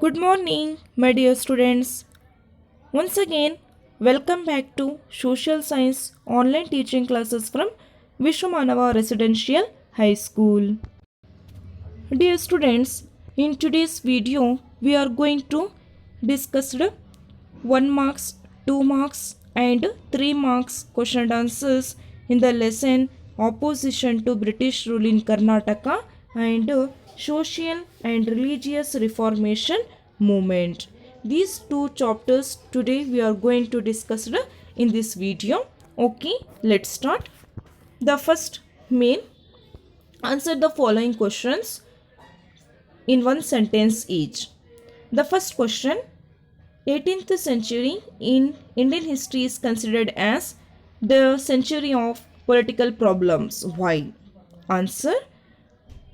Good morning, my dear students. Once again, welcome back to Social Science online teaching classes from Vishwamanava Residential High School. Dear students, in today's video, we are going to discuss the 1 marks, 2 marks and 3 marks question and answers in the lesson Opposition to British Rule in Karnataka and Social and Religious Reformation Movement. These two chapters today we are going to discuss in this video. Okay, let's start. The first main answer the following questions in one sentence each. The first question, 18th century in Indian history is considered as the century of political problems. Why? Answer,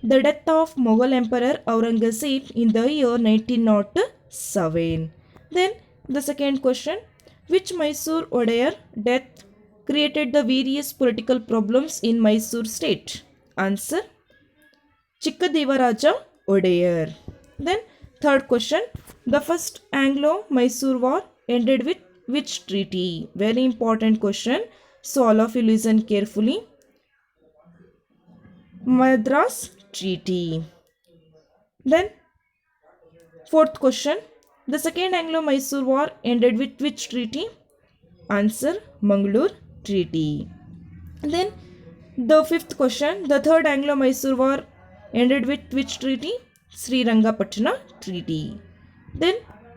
the death of Mughal Emperor Aurangzeb in the year 1907. Then the second question, which Mysore Odaiyar death created the various political problems in Mysore state? Answer, Chikkadevaraja Odaiyar. Then third question, the first Anglo-Mysore war ended with which treaty? Very important question. So all of you listen carefully. Madras Treaty. Then fourth question, the second Anglo-Mysore war ended with which treaty? Answer, Mangalore Treaty. Then the fifth question, the third Anglo-Mysore war ended with which treaty? Srirangapatna Treaty. Then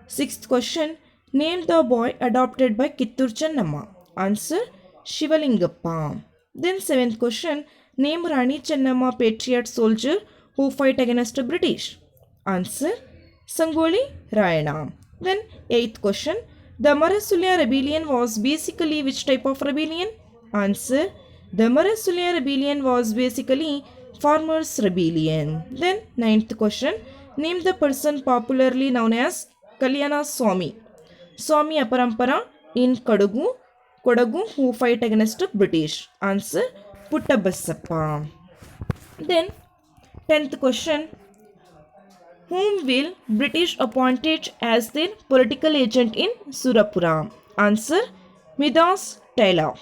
sixth question, name the boy adopted by Kittur Chennamma. Answer, Shivalingappa. Then seventh question, name Rani Chennamma patriot soldier who fight against the British. Answer, Sangoli Rayana. Then eighth question, the Marasulya rebellion was basically which type of rebellion? Answer, the Marasulya rebellion was basically farmers rebellion. Then ninth question, name the person popularly known as Kalyana Swami. Swami Aparampara in Kodagu who fight against the British. Answer, Puttabasappa. Then 10th question, whom will British appointed as their political agent in Surapura? Answer, Midas Taylor.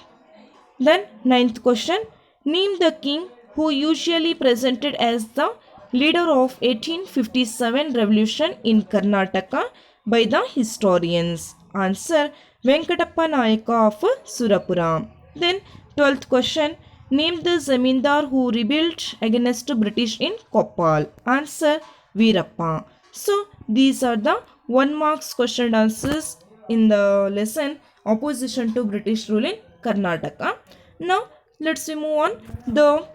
Then ninth question, name the king who usually presented as the leader of 1857 revolution in Karnataka by the historians. Answer, Venkatappa Nayaka of Surapura. Then 12th question, name the zamindar who rebelled against British in Koppal. Answer, Veerappa. So these are the 1 marks question and answers in the lesson Opposition to British Rule in Karnataka. Now let's move on the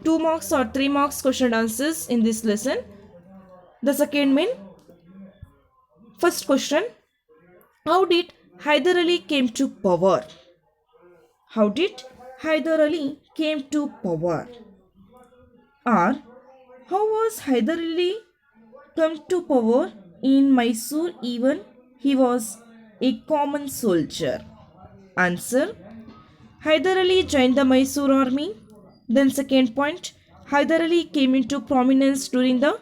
2 marks or 3 marks question and answers in this lesson. The second main, first question, how did Hyder Ali came to power? How did Hyder Ali came to power? Or how was Hyder Ali come to power in Mysore even he was a common soldier? Answer, Hyder Ali joined the Mysore army. Then second point, Hyder Ali came into prominence during the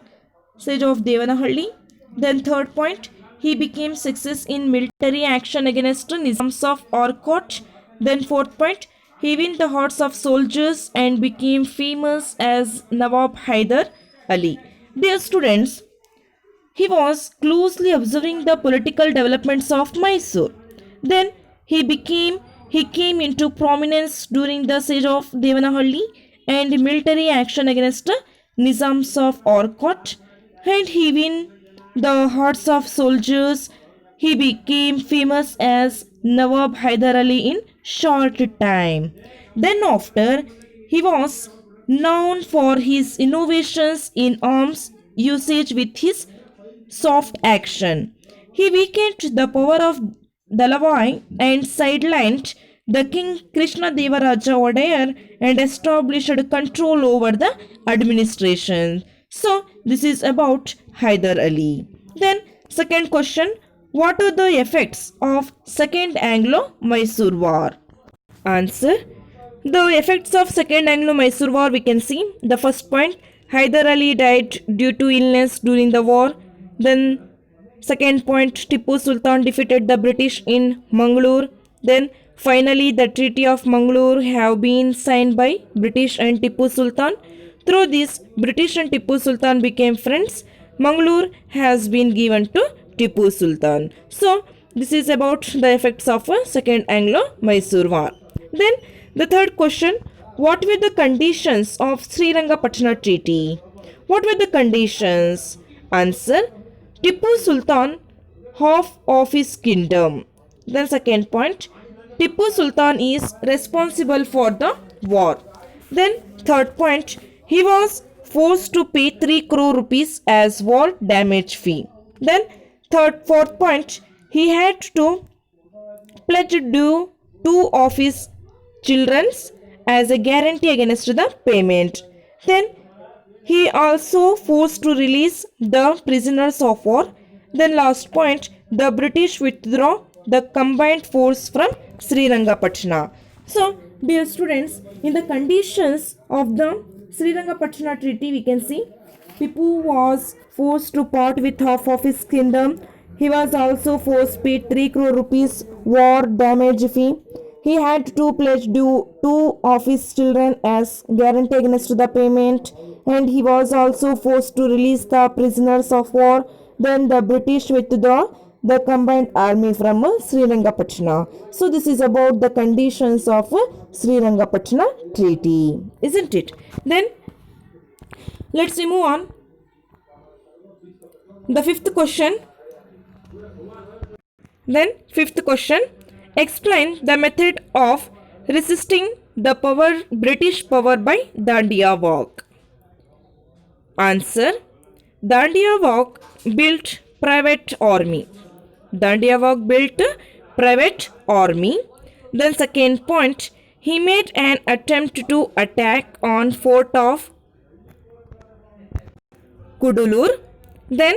siege of Devanahalli. Then third point, he became success in military action against the Nizams of Orkot. Then fourth point, he won the hearts of soldiers and became famous as Nawab Hyder Ali. Dear students, he was closely observing the political developments of Mysore. Then he came into prominence during the siege of Devanahalli and military action against the Nizams of Orkot, and he won the hearts of soldiers. He became famous as Nawab Hyder Ali in short time. Then after, he was known for his innovations in arms usage with his soft action. He weakened the power of Dalavai and sidelined the king Krishna Devaraja Odaiyar and established control over the administration. So this is about Hyder Ali. Then second question, what are the effects of Second Anglo-Mysore War? Answer, the effects of Second Anglo-Mysore War we can see. The first point, Hyder Ali died due to illness during the war. Then second point, Tipu Sultan defeated the British in Mangalore. Then finally the Treaty of Mangalore have been signed by British and Tipu Sultan. Through this, British and Tipu Sultan became friends. Mangalore has been given to Tipu Sultan. So this is about the effects of a Second Anglo-Mysore War. Then the third question, what were the conditions of Srirangapatna Treaty? What were the conditions? Answer, Tipu Sultan half of his kingdom. Then second point, Tipu Sultan is responsible for the war. Then third point, he was forced to pay 3 crore rupees as war damage fee. Then fourth point, he had to pledge due 2 of his children's as a guarantee against the payment. Then he also forced to release the prisoners of war. Then last point, the British withdraw the combined force from Srirangapatna. So, dear students, in the conditions of the Srirangapatna Treaty, we can see Tipu was forced to part with half of his kingdom. He was also forced to pay 3 crore rupees war damage fee. He had to pledge due 2 of his children as guarantee against the payment, and he was also forced to release the prisoners of war. Then the British withdraw the combined army from Srirangapatna. So this is about the conditions of Srirangapatna Treaty, isn't it? Then let's move on. The fifth question. Fifth question, explain the method of resisting the British power by Dandiya Walk. Answer, Dandiya Walk built private army. Dandiya Walk built private army. Then second point, he made an attempt to attack on fort of Kudalur. Then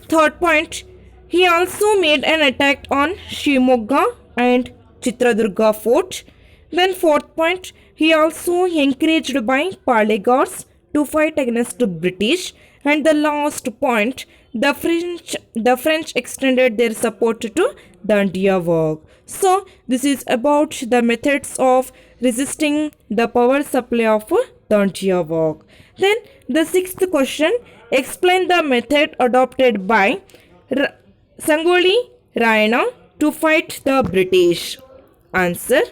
third point, he also made an attack on Shimogga and Chitradurga fort. Then fourth point, he also encouraged by Palegars to fight against the British. And the last point, the French extended their support to Dandiya Walk. So this is about the methods of resisting the power supply of Dandiya Walk. Then the sixth question, explain the method adopted by Sangoli Rayana to fight the British. Answer,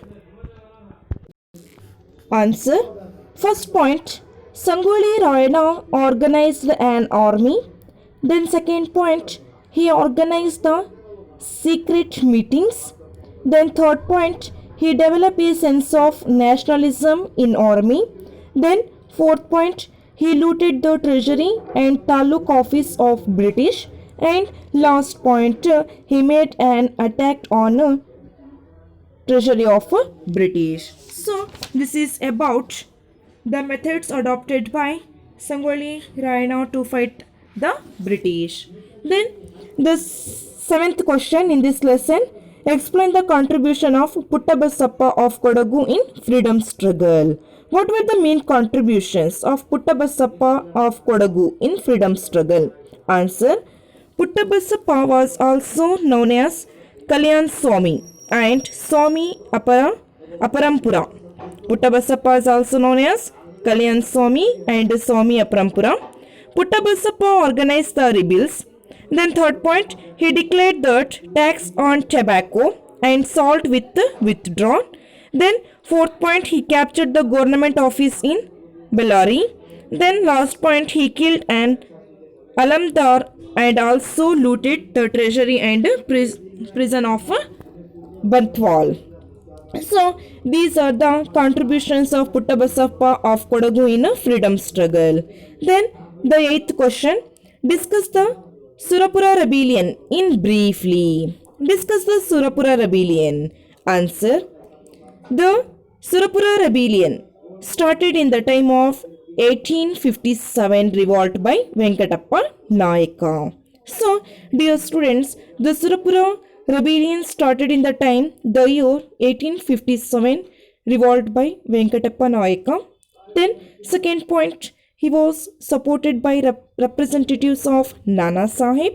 first point, Sangoli Rayana organized an army. Then second point, he organized the secret meetings. Then third point, he developed a sense of nationalism in army. Then fourth point, he looted the treasury and taluk office of British. And last point, he made an attack on treasury of British. So this is about the methods adopted by Sangoli Rayana to fight the British. Then the seventh question in this lesson, explain the contribution of Puttabasappa of Kodagu in freedom struggle. What were the main contributions of Puttabasappa of Kodagu in freedom struggle? Answer, Puttabasappa was also known as Kalyan Swami and Swami Aparampura. Puttabasappa is also known as Kalyan Swami and Swami Aparampura. Puttabasappa organized the rebels. Then third point, he declared that tax on tobacco and salt with withdrawn. Then fourth point, he captured the government office in Bellary. Then last point, he killed an Alamdar and also looted the treasury and prison of Bantwal. So these are the contributions of Puttabasappa of Kodagu in a freedom struggle. Then the eighth question, discuss the Surapura rebellion in briefly. Discuss the Surapura rebellion. Answer, the Surapura rebellion started in the time of 1857 revolt by Venkatappa Nayaka. So, dear students, the Surapura rebellion started in the year 1857 revolt by Venkatappa Nayaka. Then, second point, he was supported by representatives of Nana Sahib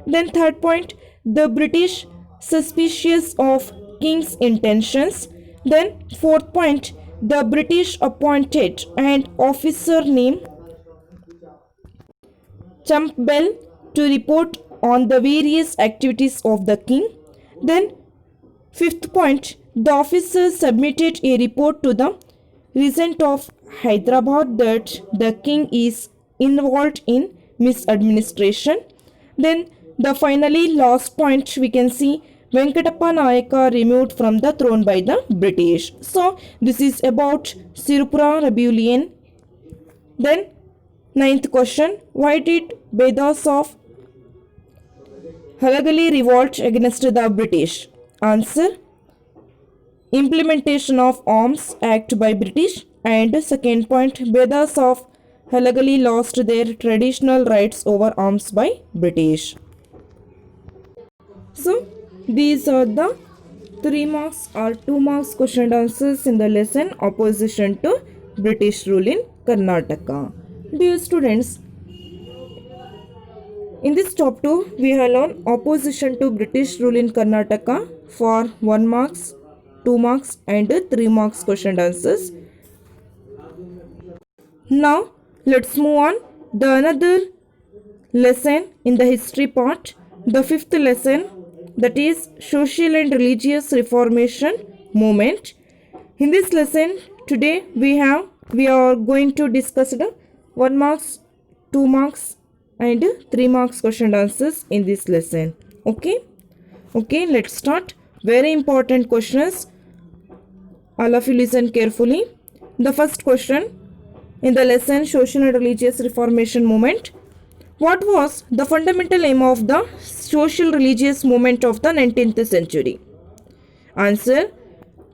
Then third point, the British suspicious of king's intentions. Then fourth point, the British appointed an officer named Campbell to report on the various activities of the king. Then fifth point, the officer submitted a report to the regent of Hyderabad that the king is involved in misadministration. Then the finally last point we can see, Venkatappa Nayaka removed from the throne by the British. So this is about Sirpura rebellion. Then ninth question, why did Bedas of Halagali revolt against the British? Answer, implementation of Arms Act by British. And second point, Bedas of Halagali lost their traditional rights over arms by British. So these are the 3 marks or 2 marks question and answers in the lesson opposition to British rule in Karnataka. Dear students, in this top 2 we have learned opposition to British rule in Karnataka for 1 marks, 2 marks and 3 marks question and answers. Now let's move on the another lesson in the history part, the 5th lesson, that is social and religious reformation movement. In this lesson today we are going to discuss the 1 marks, 2 marks and 3 marks question and answers in this lesson. Okay, let's start. Very important questions, all of you listen carefully. The first question in the lesson, social and religious reformation movement. What was the fundamental aim of the social religious movement of the 19th century? Answer,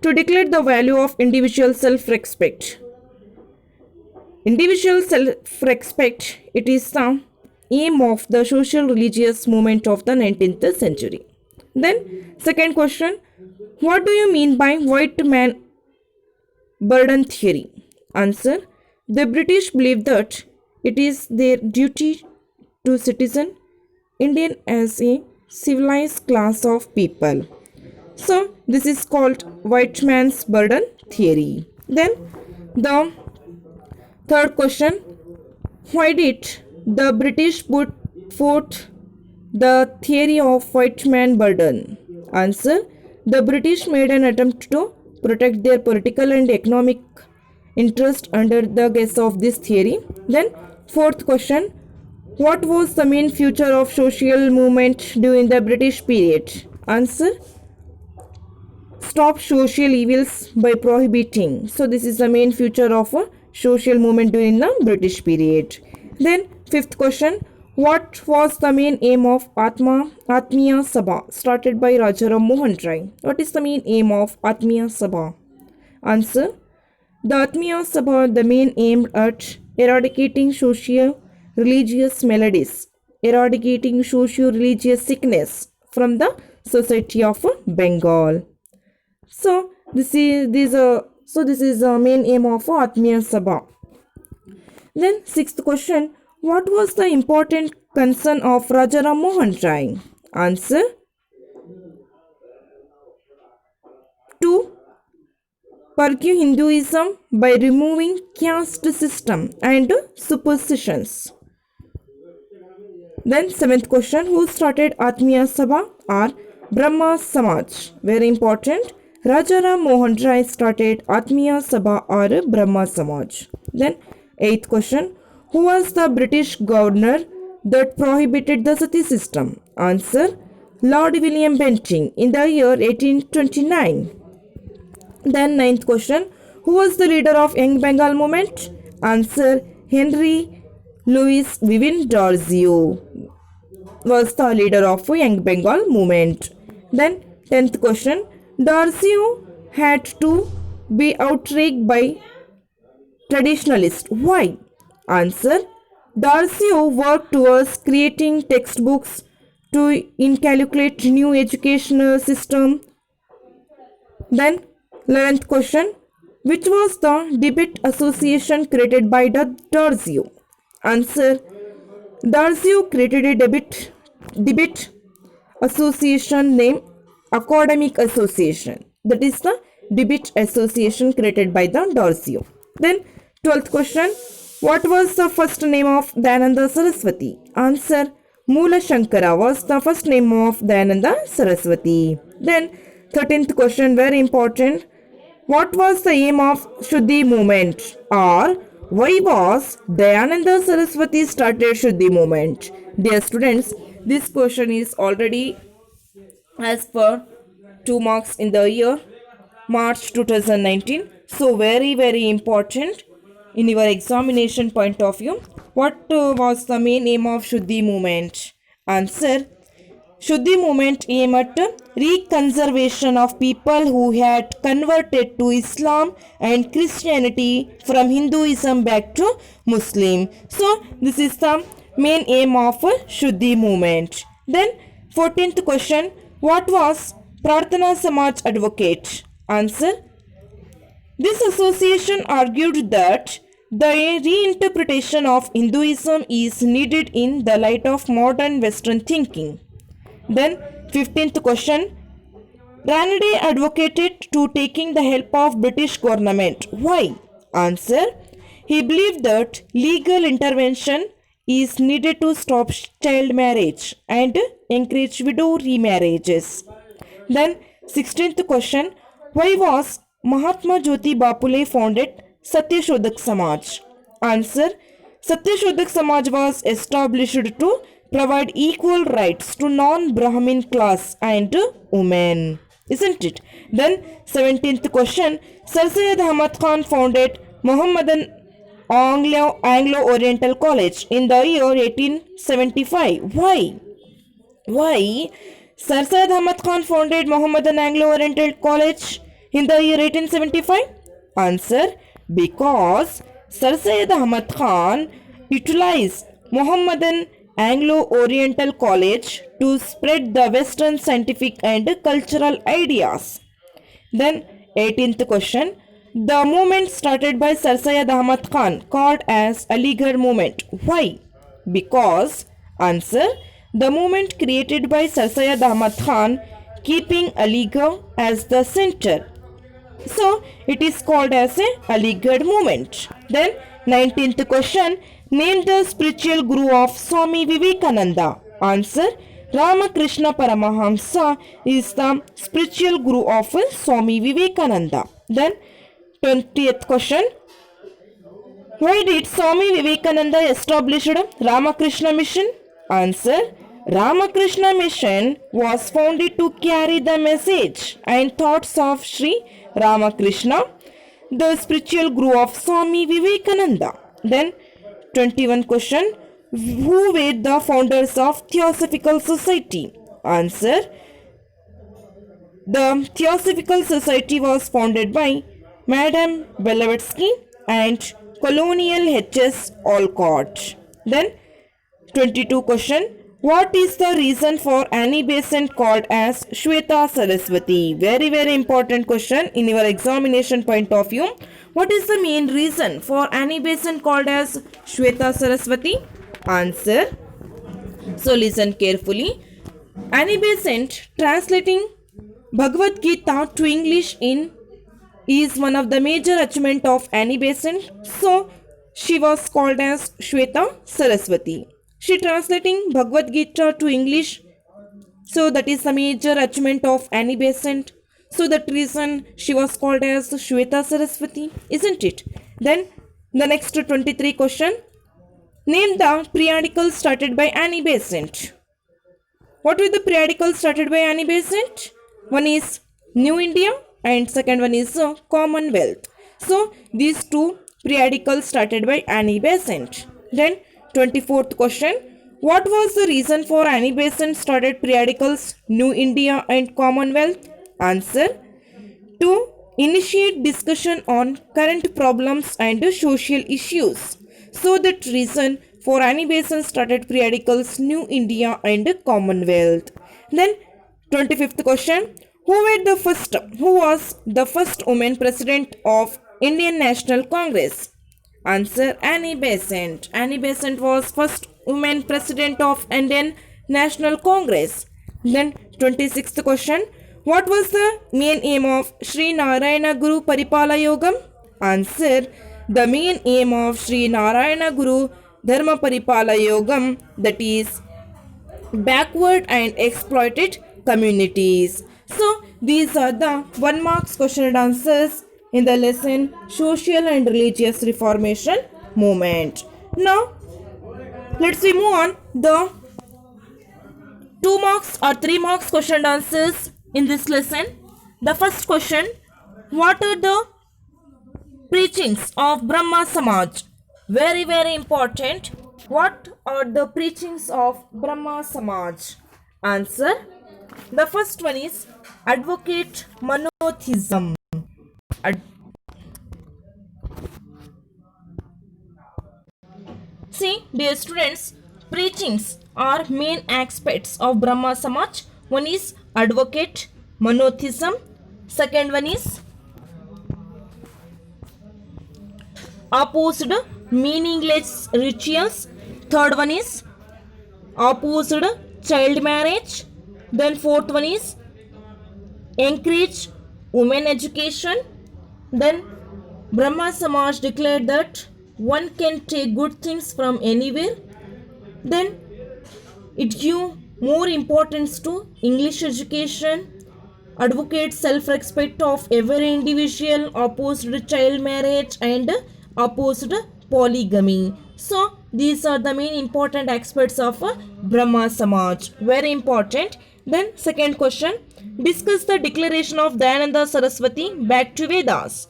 to declare the value of individual self-respect. Individual self-respect, it is the aim of the social religious movement of the 19th century. Then second question, what do you mean by white man burden theory? Answer, the British believe that it is their duty to citizen Indian as a civilized class of people. So this is called white man's burden theory. Then the third question, why did the British put forth the theory of white man burden? Answer, the British made an attempt to protect their political and economic interest under the guise of this theory. Then fourth question, what was the main feature of social movement during the British period? Answer, stop social evils by prohibiting. So this is the main feature of a social movement during the British period. Then fifth question, what was the main aim of Atmiya Sabha started by Rajaram Mohan Rai? What is the main aim of Atmiya Sabha? Answer, the Atmiya Sabha, the main aimed at eradicating socio-religious maladies, eradicating socio-religious sickness from the society of Bengal. So this is the main aim of Atmiya Sabha. Then sixth question, what was the important concern of Rajaram Mohan Rai? Answer, to pursue Hinduism by removing caste system and superstitions. Then seventh question, who started Atmiya Sabha or Brahma Samaj? Very important. Rajaram Mohan Rai started Atmiya Sabha or Brahma Samaj. Then eighth question, who was the British governor that prohibited the sati system? Answer, Lord William Bentinck in the year 1829. Then ninth question, who was the leader of Young Bengal movement? Answer, Henry Louis Vivin Darzio was the leader of Young Bengal movement. Then 10th question, Darzio had to be outraged by traditionalists. Why? Answer, Darzio worked towards creating textbooks to inculcate new educational system. Then 11th question, which was the debate association created by Darzio? Answer, Darzio created a debate debate association name Academic Association. That is the debate association created by the Dorsio. Then 12th question. What was the first name of Dayananda Saraswati? Answer. Mula Shankara was the first name of Dayananda Saraswati. Then 13th question, very important. What was the aim of Shuddhi movement? Or why was Dayananda Saraswati started Shuddhi movement? Dear students, this question is already as per 2 marks in the year March 2019. So very important in your examination point of view. What was the main aim of Shuddhi movement? Answer. Shuddhi movement aimed at reconservation of people who had converted to Islam and Christianity from Hinduism back to Muslim. So this is the main aim of Shuddhi movement. Then 14th question. What was Prarthana Samaj advocate? Answer. This association argued that the reinterpretation of Hinduism is needed in the light of modern Western thinking. Then 15th question. Ranade advocated to taking the help of British government. Why? Answer. He believed that legal intervention is needed to stop child marriage and encourage widow remarriages. Then 16th question. Why was Mahatma Jyoti Bapule founded Satyashodak Samaj? Answer. Satyashodak Samaj was established to provide equal rights to non-Brahmin class and women. Isn't it? Then 17th question. Sir Syed Ahmad Khan founded Mohammedan Anglo-Oriental College in the year 1875. Why? Why Sir Syed Ahmad Khan founded Mohammedan Anglo-Oriental College in the year 1875? Answer. Because Sir Syed Ahmad Khan utilized Mohammedan Anglo-Oriental College to spread the Western scientific and cultural ideas. Then 18th question. The movement started by Sir Syed Ahmad Khan called as Aligarh movement. Why? Because answer. The movement created by Sir Syed Ahmad Khan keeping Aligarh as the center. So it is called as a Aligarh movement. Then 19th question. Name the spiritual guru of Swami Vivekananda. Answer. Ramakrishna Paramahamsa is the spiritual guru of Swami Vivekananda. Then 20th question. Why did Swami Vivekananda establish Ramakrishna Mission? Answer. Ramakrishna Mission was founded to carry the message and thoughts of Sri Ramakrishna, the spiritual guru of Swami Vivekananda. Then 21 question. Who were the founders of Theosophical Society? Answer. The Theosophical Society was founded by Madame Blavatsky and Colonel H.S. Olcott. Then 22 question. What is the reason for Annie Besant called as Shweta Saraswati? Very important question in your examination point of view. What is the main reason for Annie Besant called as Shweta Saraswati? Answer. So listen carefully. Annie Besant translating Bhagavad Gita to English is one of the major achievement of Annie Besant. So she was called as Shweta Saraswati. She translating Bhagavad Gita to English. So that is the major achievement of Annie Besant. So that reason she was called as Shweta Saraswati, isn't it? Then the next 23 question. Name the periodicals started by Annie Besant. What were the periodicals started by Annie Besant? One is New India and second one is Commonwealth. So these two periodicals started by Annie Besant. Then 24th question. What was the reason for Annie Besant started periodicals New India and Commonwealth? Answer. To initiate discussion on current problems and social issues. So that reason for Annie Besant started periodicals New India and Commonwealth. Then 25th question. Who was the first woman president of Indian National Congress? Answer. Annie Besant. Annie Besant was first woman president of Indian National Congress. Then 26th question. What was the main aim of Sri Narayana Guru Paripala Yogam? Answer. The main aim of Sri Narayana Guru Dharma Paripala Yogam, that is backward and exploited communities. So these are the 1 marks question and answers in the lesson Social and Religious Reformation Movement. Now let's we move on the 2 marks or 3 marks question and answers in this lesson. The first question, what are the preachings of Brahma Samaj? Very, very important. What are the preachings of Brahma Samaj? Answer. The first one is advocate monotheism. See, dear students, preachings are main aspects of Brahma Samaj. One is advocate monotheism. Second one is opposed meaningless rituals. Third one is opposed child marriage. Then fourth one is encourage women education. Then Brahma Samaj declared that one can take good things from anywhere. Then it give more importance to English education, advocate self-respect of every individual, opposed child marriage and opposed polygamy. So these are the main important aspects of Brahma Samaj. Very important. Then second question, discuss the declaration of Dayananda Saraswati back to Vedas.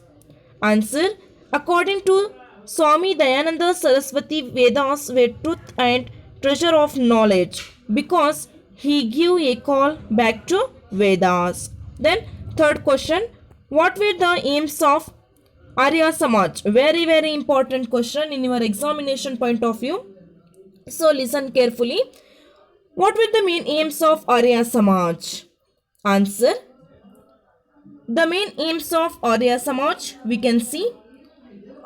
Answer. According to Swami Dayananda Saraswati, Vedas were truth and treasure of knowledge because he gave a call back to Vedas. Then third question, what were the aims of Arya Samaj? Very, very important question in your examination point of view. So listen carefully. What were the main aims of Arya Samaj? Answer. The main aims of Arya Samaj, we can see,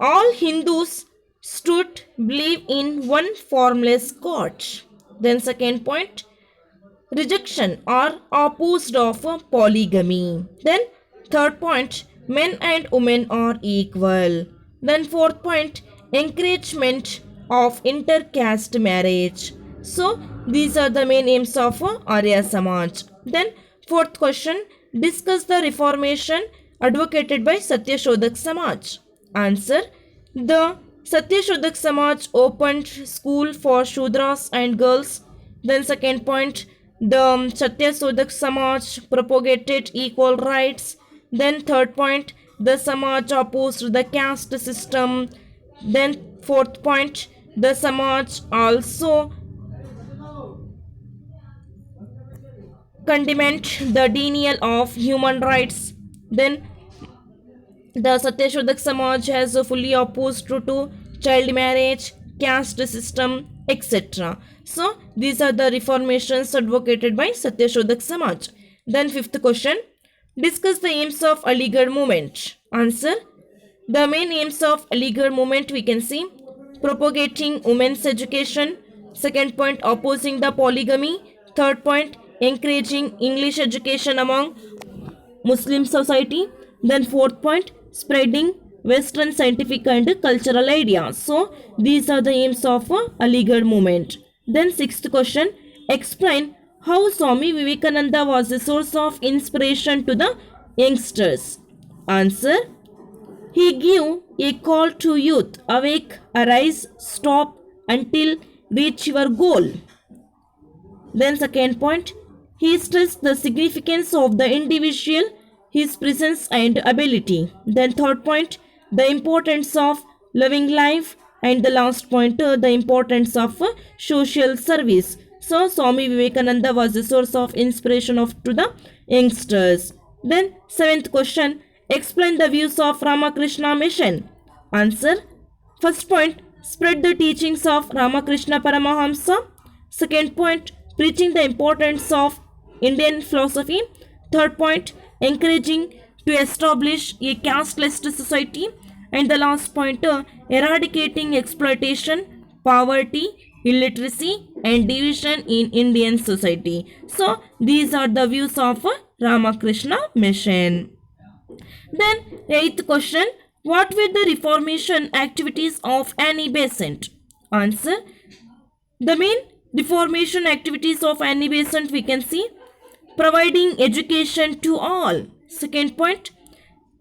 all Hindus stood believe in one formless God. Then second point, rejection or opposed of polygamy. Then third point, men and women are equal. Then fourth point, encouragement of intercaste marriage. So these are the main aims of Arya Samaj. Then fourth question, discuss the reformation advocated by Satyashodak Samaj. Answer. The Satyashodak Samaj opened school for Shudras and girls. Then second point, the Satyashodak Samaj propagated equal rights. Then third point, the Samaj opposed the caste system. Then fourth point, the Samaj also condemned the denial of human rights. Then the Satyashodak Samaj has fully opposed to child marriage, caste system, etc. So these are the reformations advocated by Satyashodak Samaj. Then fifth question, discuss the aims of Aligarh movement. Answer. The main aims of Aligarh movement we can see, propagating women's education. Second point, opposing the polygamy. Third point, encouraging English education among Muslim society. Then fourth point, spreading Western scientific and cultural ideas. So these are the aims of Aligarh movement. Then sixth question, explain how Swami Vivekananda was a source of inspiration to the youngsters. Answer. He gave a call to youth, awake, arise, stop until reach your goal. Then second point, he stressed the significance of the individual, his presence and ability. Then third point, the importance of loving life. And the last point, the importance of social service. So Swami Vivekananda was the source of inspiration to the youngsters. Then seventh question, explain the views of Ramakrishna mission. Answer. First point, spread the teachings of Ramakrishna Paramahamsa. Second point, preaching the importance of Indian philosophy. Third point, encouraging to establish a casteless society. And the last point, eradicating exploitation, poverty, illiteracy and division in Indian society. So these are the views of Ramakrishna Mission. Then 8th question, what were the reformation activities of Annie Besant? Answer, the main reformation activities of Annie Besant we can see, providing education to all. Second point,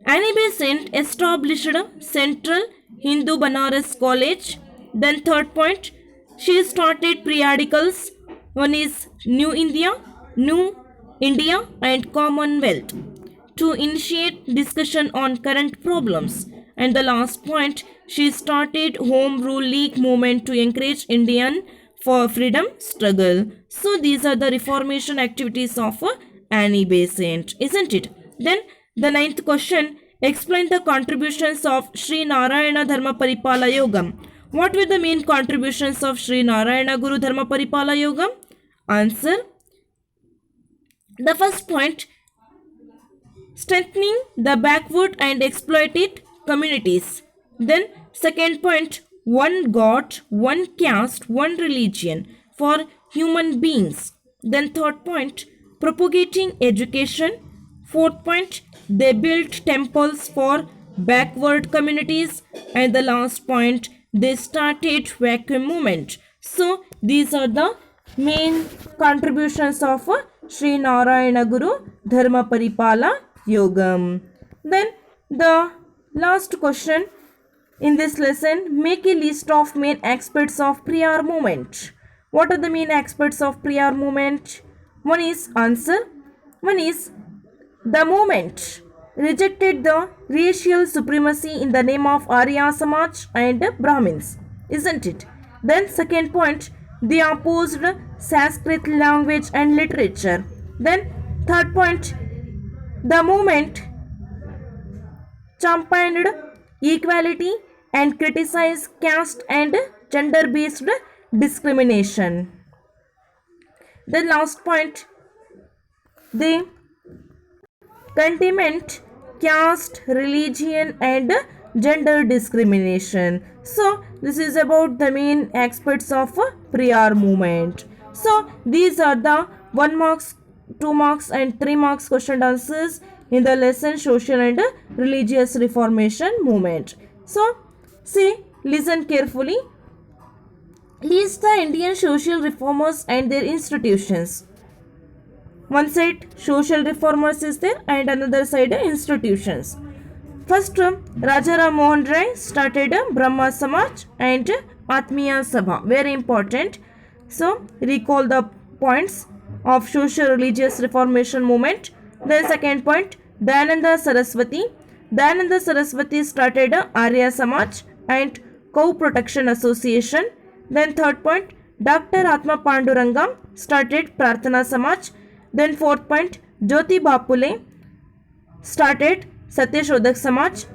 Annie Besant established Central Hindu Banaras College. Then third point, she started periodicals. One is New India and Commonwealth to initiate discussion on current problems. And the last point, she started Home Rule League movement to encourage Indian for freedom struggle. So these are the reformation activities of Annie Besant, isn't it? Then the 9th question, explain the contributions of Sri Narayana Dharma Paripala Yogam. What were the main contributions of Sri Narayana Guru Dharma Paripala Yogam? Answer, the first point, strengthening the backward and exploited communities. Then second point, one God, one caste, one religion for human beings. Then third point, propagating education. Fourth point, they built temples for backward communities. And the last point, they started vacuum movement. So these are the main contributions of Sri Narayana Guru Dharma Paripala Yogam. Then the last question in this lesson, make a list of main aspects of prayer movement. What are the main aspects of prayer movement? One is answer. One is the movement rejected the racial supremacy in the name of Arya Samaj and Brahmins, isn't it? Then second point, they opposed Sanskrit language and literature. Then third point, the movement championed equality and criticized caste and gender-based discrimination. The last point, they condemned caste, religion and gender discrimination. So this is about the main aspects of prayer movement. So these are the 1 marks, 2 marks and 3 marks question answers in the lesson social and religious reformation movement. So see, listen carefully. List the Indian social reformers and their institutions. One side social reformers is there and another side institutions. First, Raja Ram Mohan Rai started Brahma Samaj and Atmiya Sabha. Very important. So recall the points of social religious reformation movement. Then second point, Dayananda Saraswati. Dayananda Saraswati started Arya Samaj and Cow Protection Association. Then third point, Dr. Atma Panduranga started Prarthana Samaj. Then fourth point, Jyoti Bapule started Satyashodhak Samaj.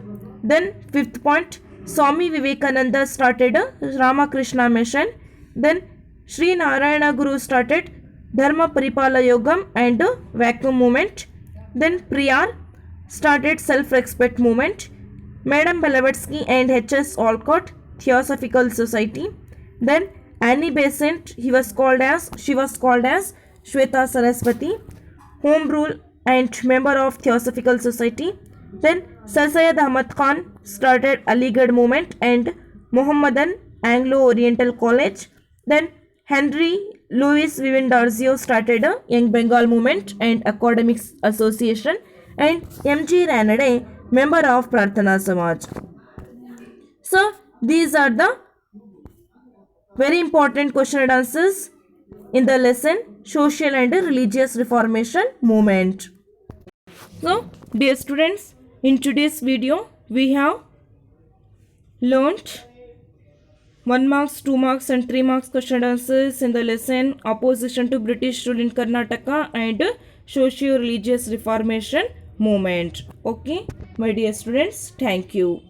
Then fifth point, Swami Vivekananda started Ramakrishna Mission. Then Sri Narayana Guru started Dharma Paripala Yogam and Vacuum Movement. Then Priyar started Self-Respect Movement. Madam Blavatsky and H.S. Olcott Theosophical Society. Then Annie Besant, she was called as Shweta Saraswati, Home Rule and member of Theosophical Society. Then Sir Syed Ahmad Khan started Aligarh Movement and Mohammedan Anglo-Oriental College. Then Henry Louis Vivendarzio started a Young Bengal Movement and Academics Association. And M.G. Ranade, member of Prarthana Samaj. So these are the very important question and answers in the lesson social and religious reformation movement. So dear students, in today's video we have learnt 1 marks, 2 marks and 3 marks question answers in the lesson opposition to British rule in Karnataka and socio-religious reformation movement. Okay, my dear students, thank you.